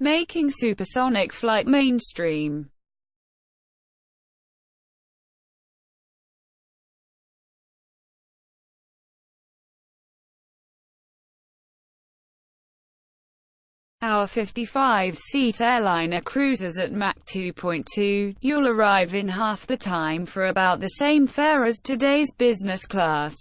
making supersonic flight mainstream. Our 55-seat airliner cruises at Mach 2.2. You'll arrive in half the time for about the same fare as today's business class.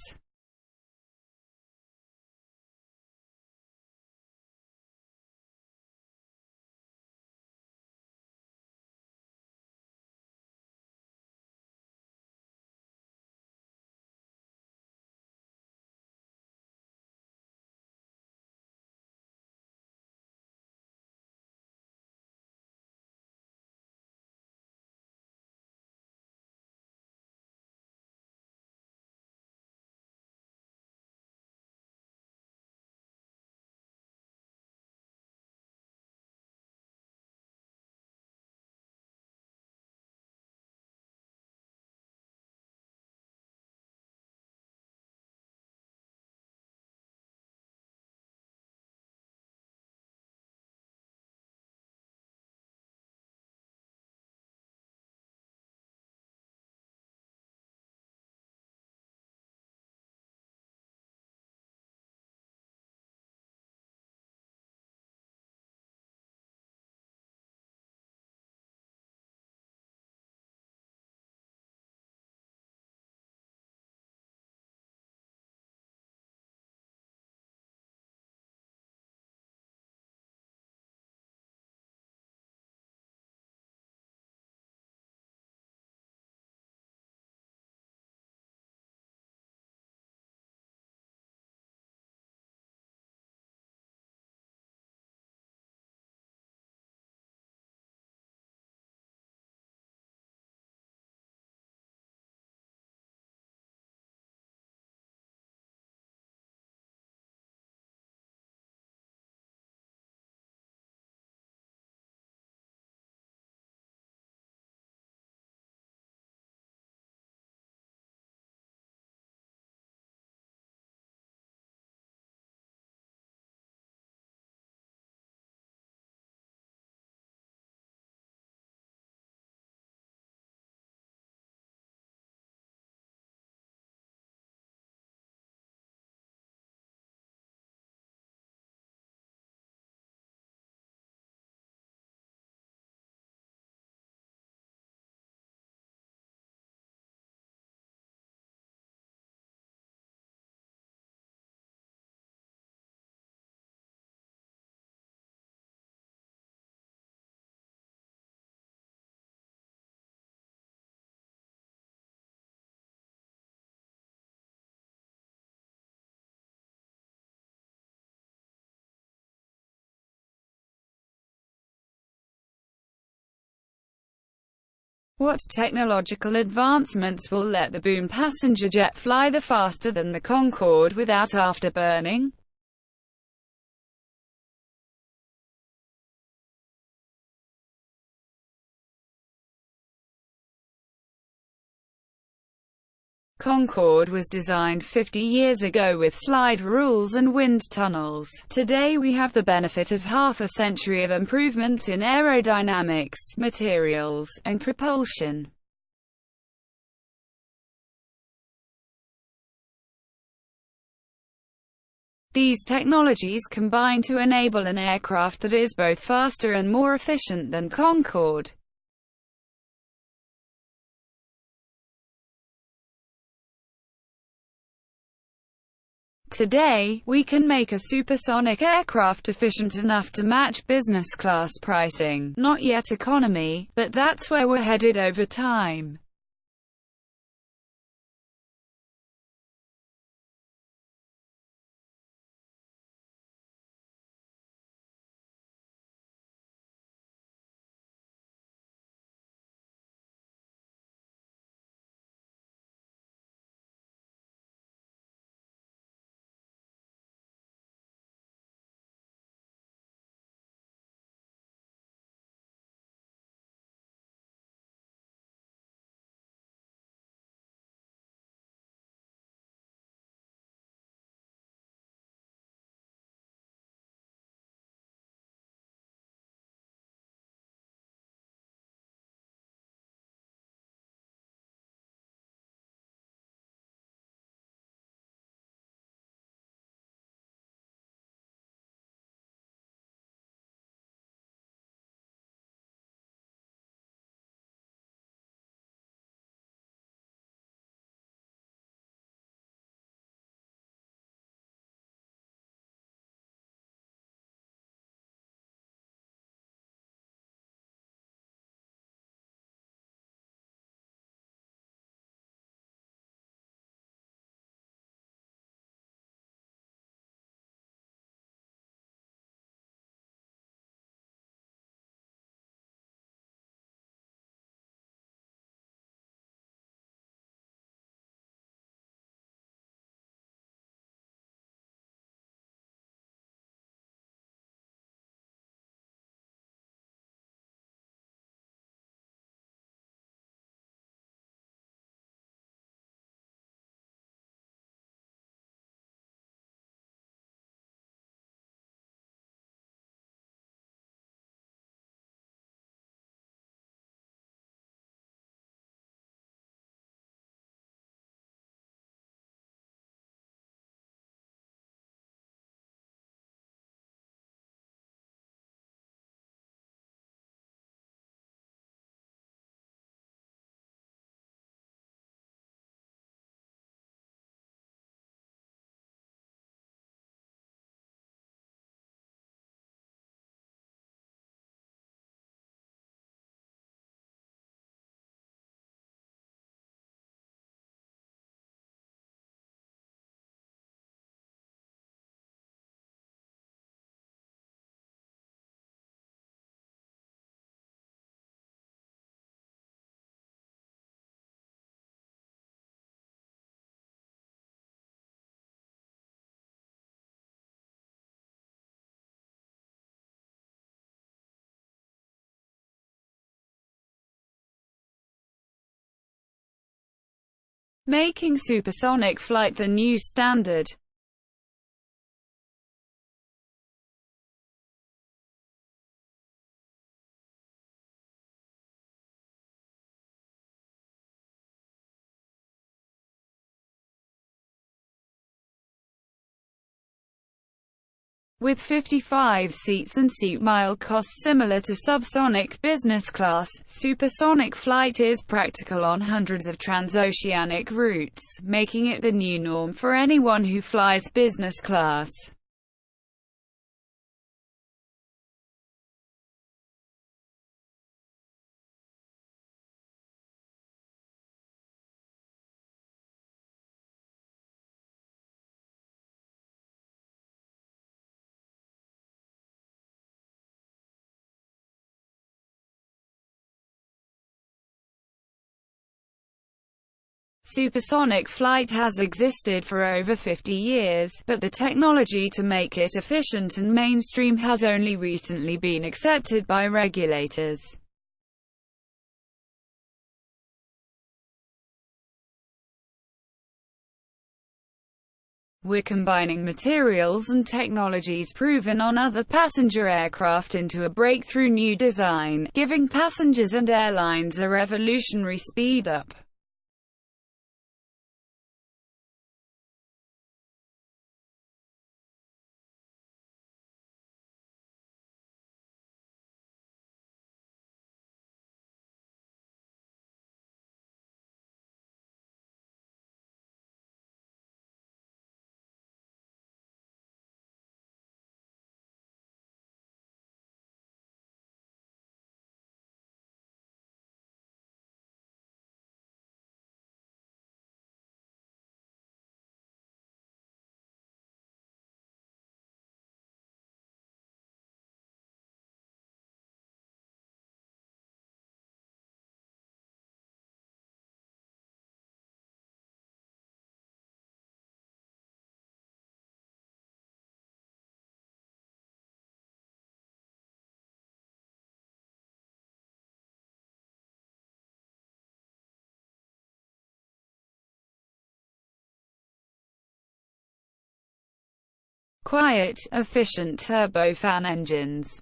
What technological advancements will let the boom passenger jet fly the faster than the Concorde without afterburning? Concorde was designed 50 years ago with slide rules and wind tunnels. Today we have the benefit of half a century of improvements in aerodynamics, materials, and propulsion. These technologies combine to enable an aircraft that is both faster and more efficient than Concorde. Today, we can make a supersonic aircraft efficient enough to match business class pricing. Not yet economy, but that's where we're headed over time. making supersonic flight the new standard. With 55 seats and seat mile costs similar to subsonic business class, supersonic flight is practical on hundreds of transoceanic routes, making it the new norm for anyone who flies business class. Supersonic flight has existed for over 50 years, but the technology to make it efficient and mainstream has only recently been accepted by regulators. We're combining materials and technologies proven on other passenger aircraft into a breakthrough new design, giving passengers and airlines a revolutionary speed-up. Quiet, efficient turbofan engines.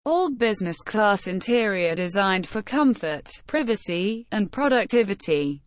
All business class interior designed for comfort, privacy, and productivity.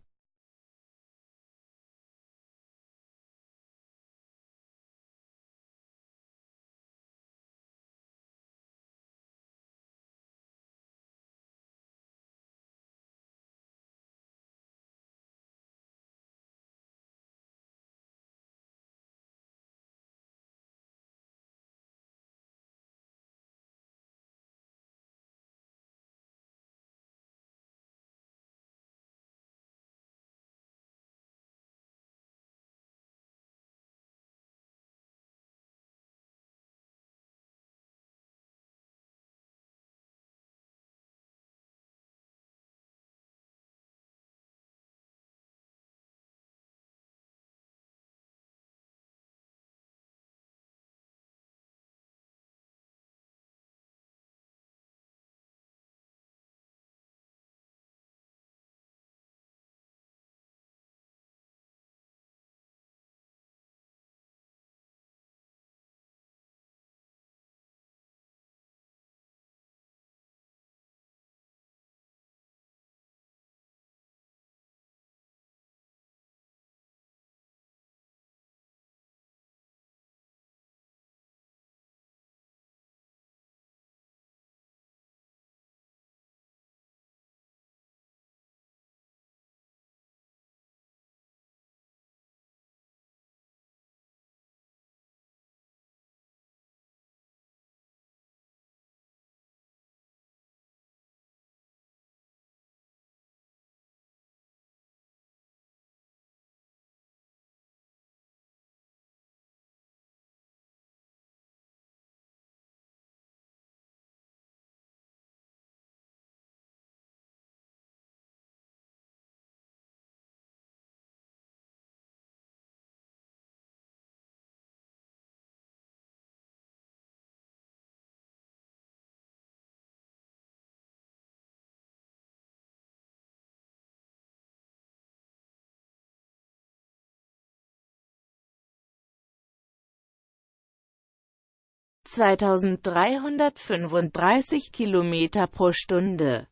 2335 Kilometer pro Stunde.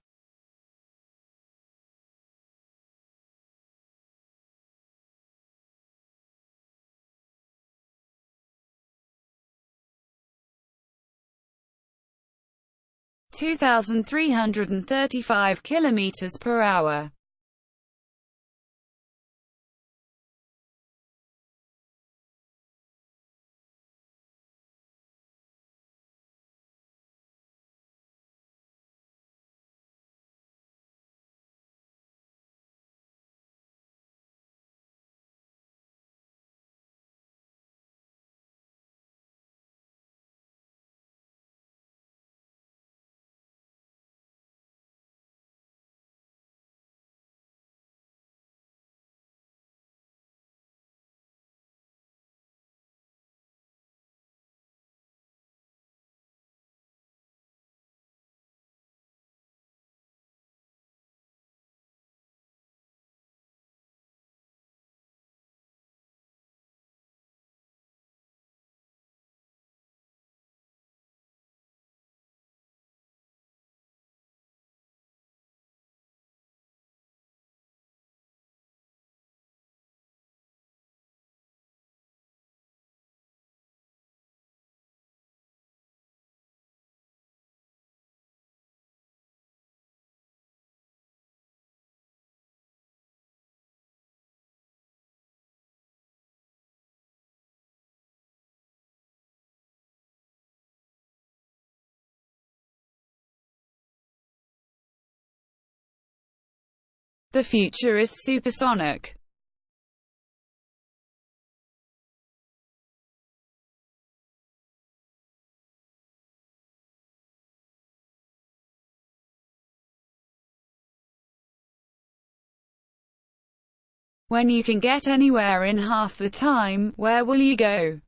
(2,335 kilometers per hour). The future is supersonic. When you can get anywhere in half the time, where will you go?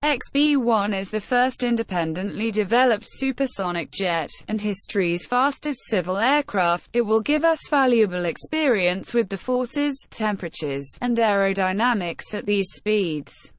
XB-1 is the first independently developed supersonic jet, and history's fastest civil aircraft. It will give us valuable experience with the forces, temperatures, and aerodynamics at these speeds.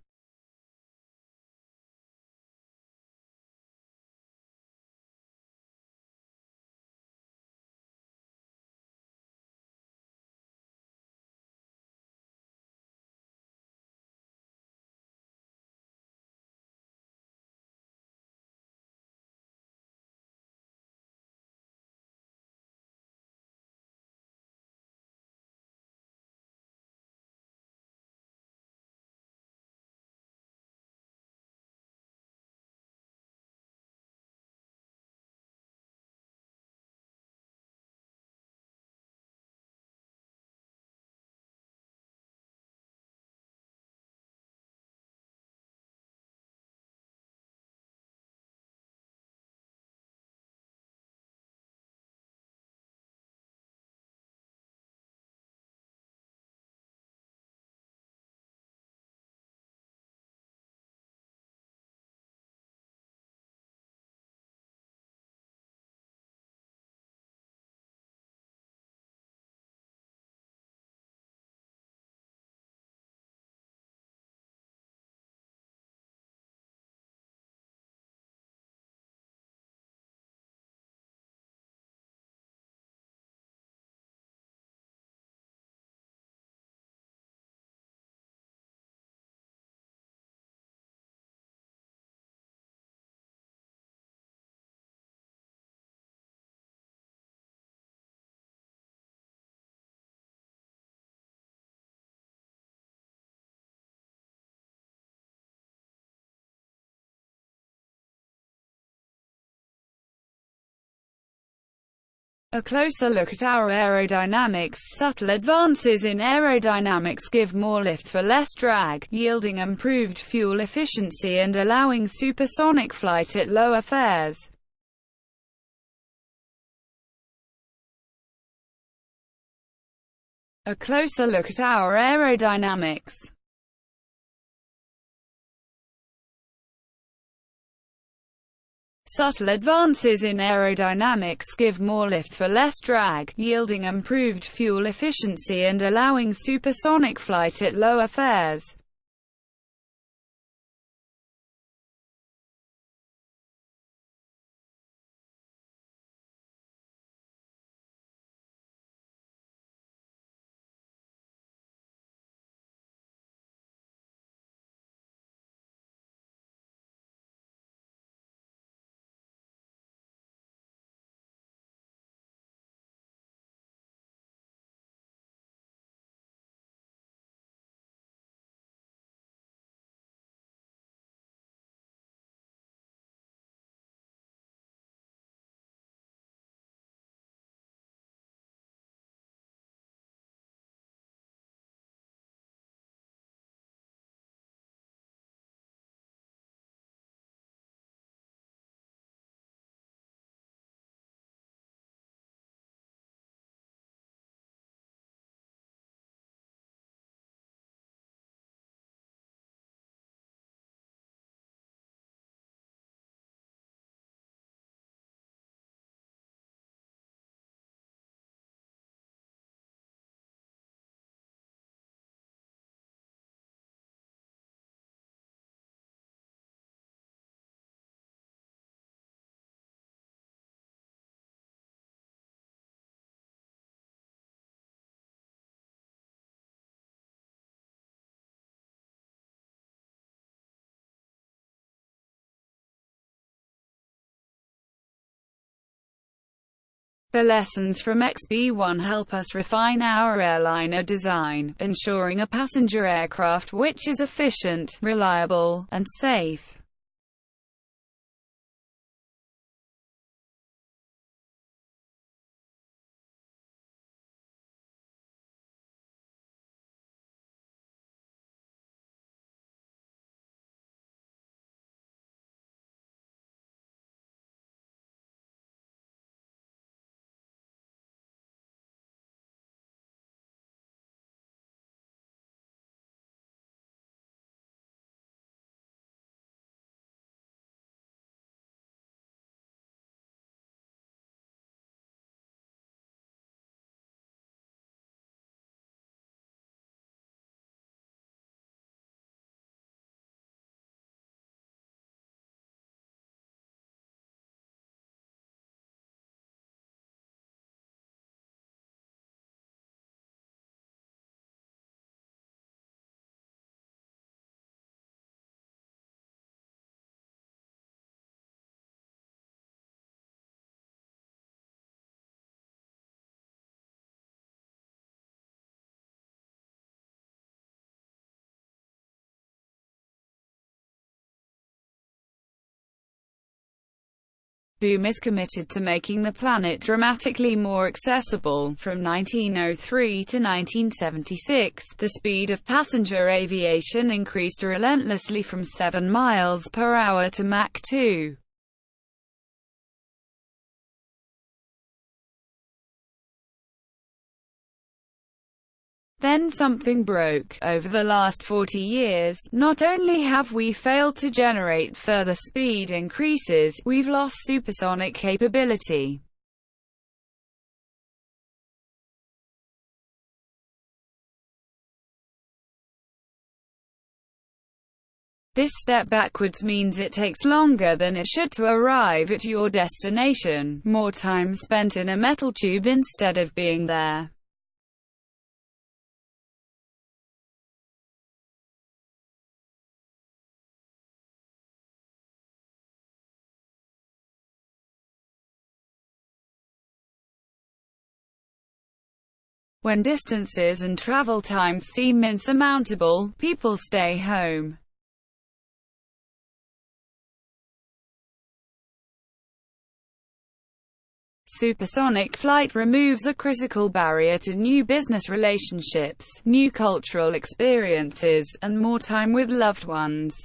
A closer look at our aerodynamics. Subtle advances in aerodynamics give more lift for less drag, yielding improved fuel efficiency and allowing supersonic flight at lower fares. A closer look at our aerodynamics. Subtle advances in aerodynamics give more lift for less drag, yielding improved fuel efficiency and allowing supersonic flight at lower fares. The lessons from XB-1 help us refine our airliner design, ensuring a passenger aircraft which is efficient, reliable, and safe. Boom is committed to making the planet dramatically more accessible. From 1903 to 1976, the speed of passenger aviation increased relentlessly from 7 miles per hour to Mach 2. Then something broke. Over the last 40 years, not only have we failed to generate further speed increases, we've lost supersonic capability. This step backwards means it takes longer than it should to arrive at your destination, more time spent in a metal tube instead of being there. When distances and travel times seem insurmountable, people stay home. Supersonic flight removes a critical barrier to new business relationships, new cultural experiences, and more time with loved ones.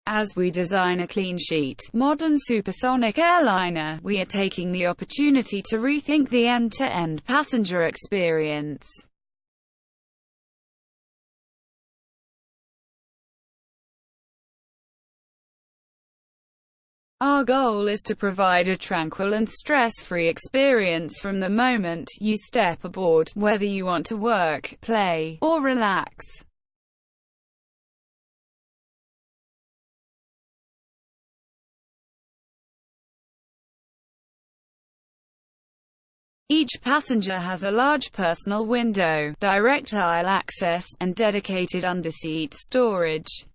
As we design a clean sheet, modern supersonic airliner, we are taking the opportunity to rethink the end-to-end passenger experience. Our goal is to provide a tranquil and stress-free experience from the moment you step aboard, whether you want to work, play, or relax. Each passenger has a large personal window, direct aisle access, and dedicated underseat storage.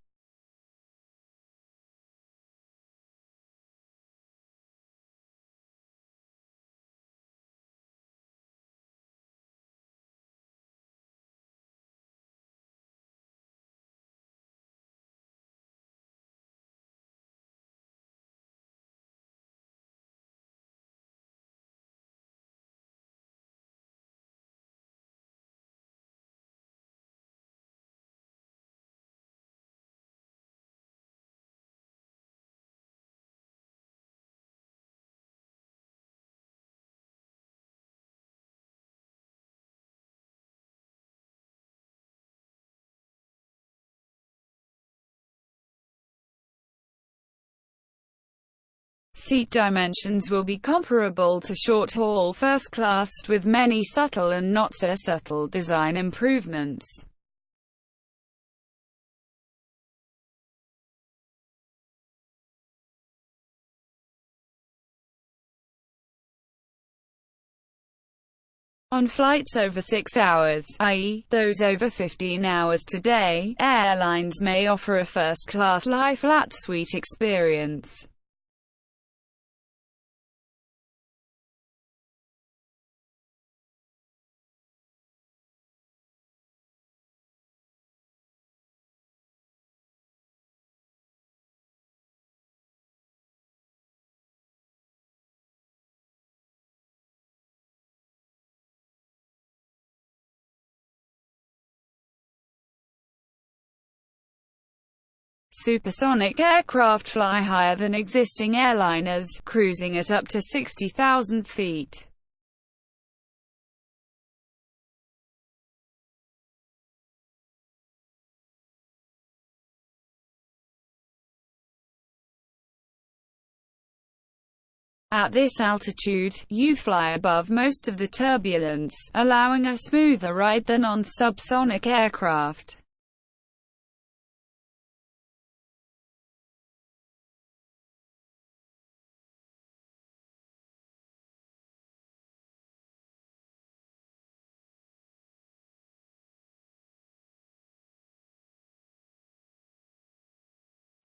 Seat dimensions will be comparable to short-haul first class, with many subtle and not-so-subtle design improvements. On flights over 6 hours, i.e., those over 15 hours today, airlines may offer a first-class lie-flat suite experience. Supersonic aircraft fly higher than existing airliners, cruising at up to 60,000 feet. At this altitude, you fly above most of the turbulence, allowing a smoother ride than on subsonic aircraft.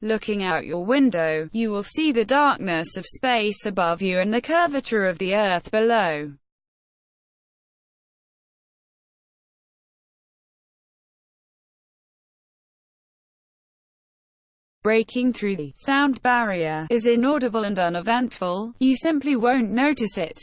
Looking out your window, you will see the darkness of space above you and the curvature of the Earth below. Breaking through the sound barrier is inaudible and uneventful, you simply won't notice it.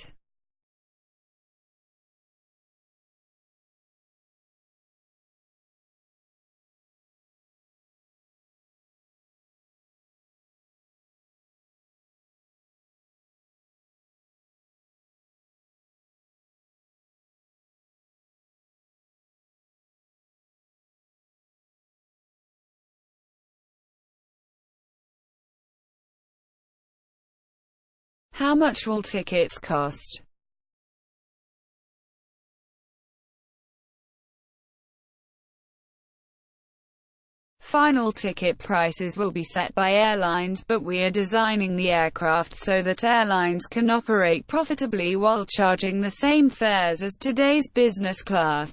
How much will tickets cost? Final ticket prices will be set by airlines, but we are designing the aircraft so that airlines can operate profitably while charging the same fares as today's business class.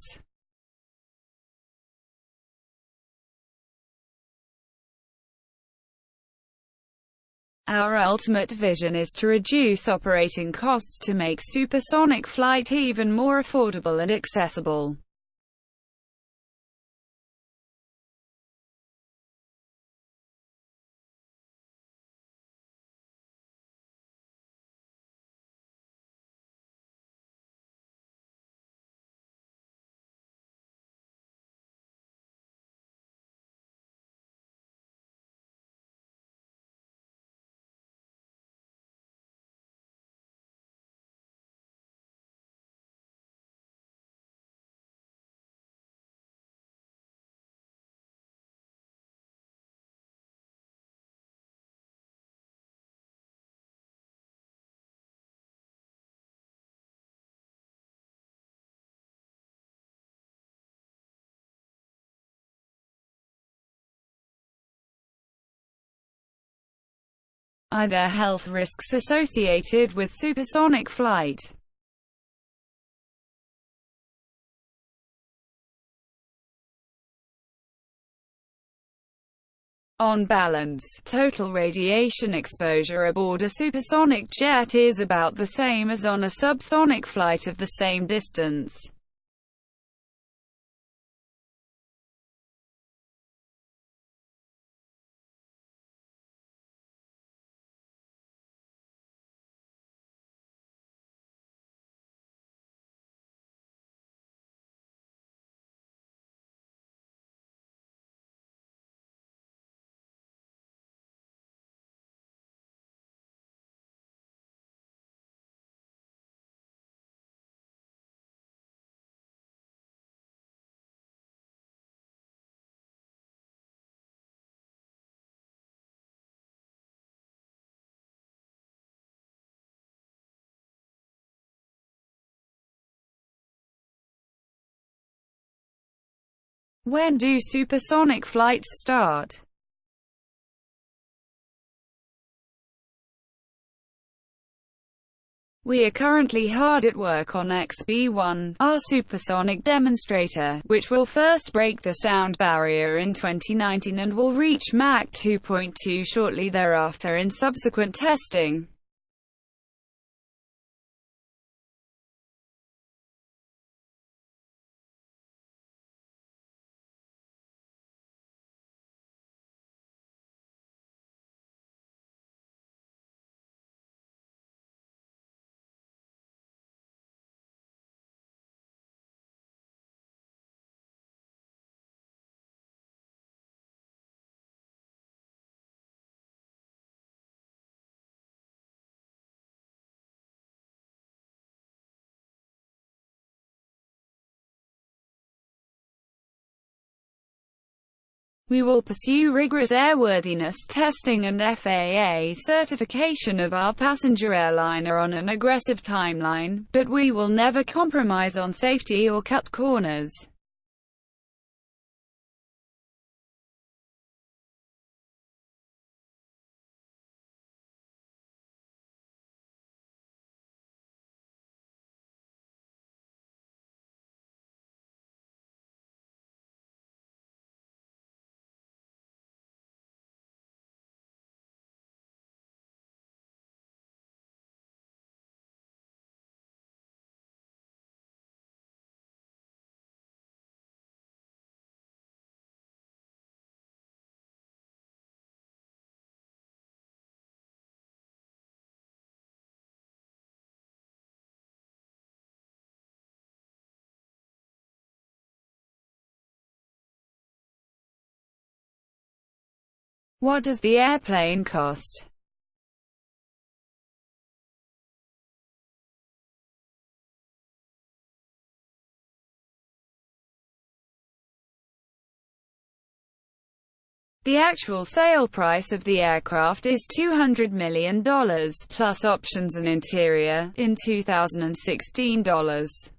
Our ultimate vision is to reduce operating costs to make supersonic flight even more affordable and accessible. Are there health risks associated with supersonic flight? On balance, total radiation exposure aboard a supersonic jet is about the same as on a subsonic flight of the same distance. When do supersonic flights start? We are currently hard at work on XB-1, our supersonic demonstrator, which will first break the sound barrier in 2019 and will reach Mach 2.2 shortly thereafter in subsequent testing. We will pursue rigorous airworthiness testing and FAA certification of our passenger airliner on an aggressive timeline, but we will never compromise on safety or cut corners. What does the airplane cost? The actual sale price of the aircraft is $200 million, plus options and interior, in 2016 dollars.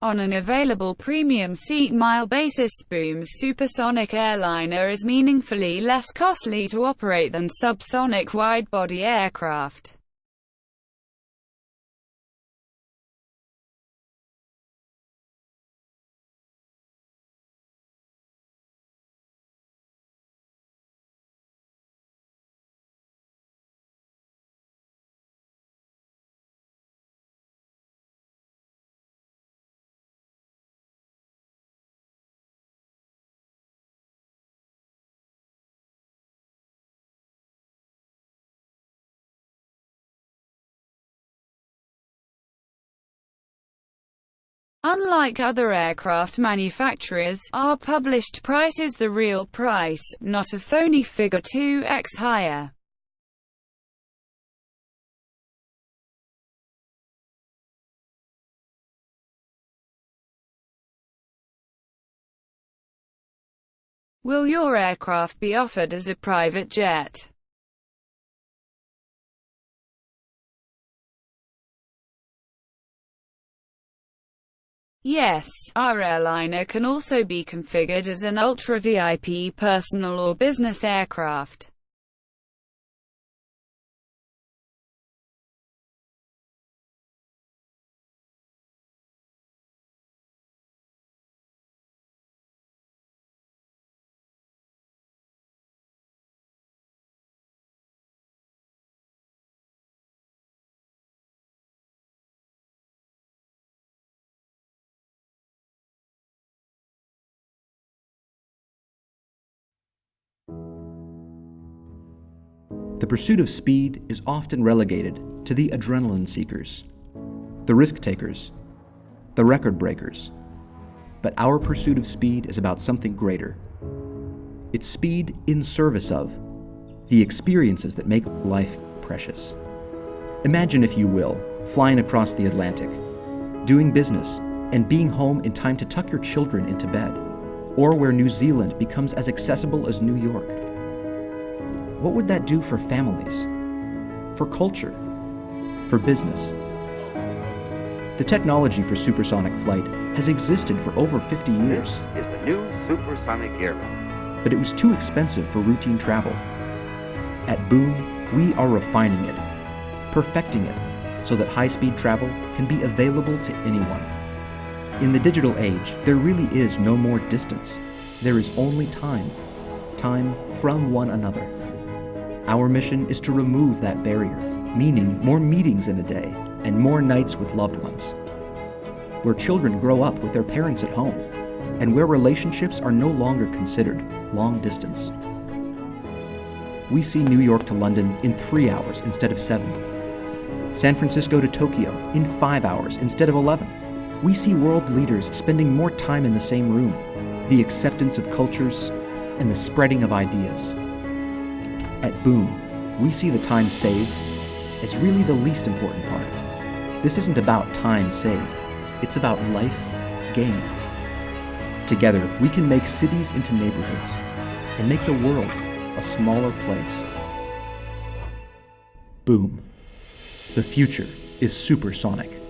On an available premium seat mile basis, Boom's supersonic airliner is meaningfully less costly to operate than subsonic wide-body aircraft. Unlike other aircraft manufacturers, our published price is the real price, not a phony figure 2x higher. Will your aircraft be offered as a private jet? Yes, our airliner can also be configured as an ultra-VIP personal or business aircraft. The pursuit of speed is often relegated to the adrenaline seekers, the risk takers, the record breakers. But our pursuit of speed is about something greater. It's speed in service of the experiences that make life precious. Imagine, if you will, flying across the Atlantic, doing business, and being home in time to tuck your children into bed, or where New Zealand becomes as accessible as New York. What would that do for families, for culture, for business? The technology for supersonic flight has existed for over 50 years. This is the new supersonic airplane. But it was too expensive for routine travel. At Boom, we are refining it, perfecting it, so that high-speed travel can be available to anyone. In the digital age, there really is no more distance. There is only time. Time from one another. Our mission is to remove that barrier, meaning more meetings in a day and more nights with loved ones. Where children grow up with their parents at home, and where relationships are no longer considered long distance. We see New York to London in 3 hours instead of 7. San Francisco to Tokyo in 5 hours instead of 11. We see world leaders spending more time in the same room, the acceptance of cultures, and the spreading of ideas. At Boom, we see the time saved as really the least important part. This isn't about time saved, it's about life gained. Together, we can make cities into neighborhoods and make the world a smaller place. Boom. The future is supersonic.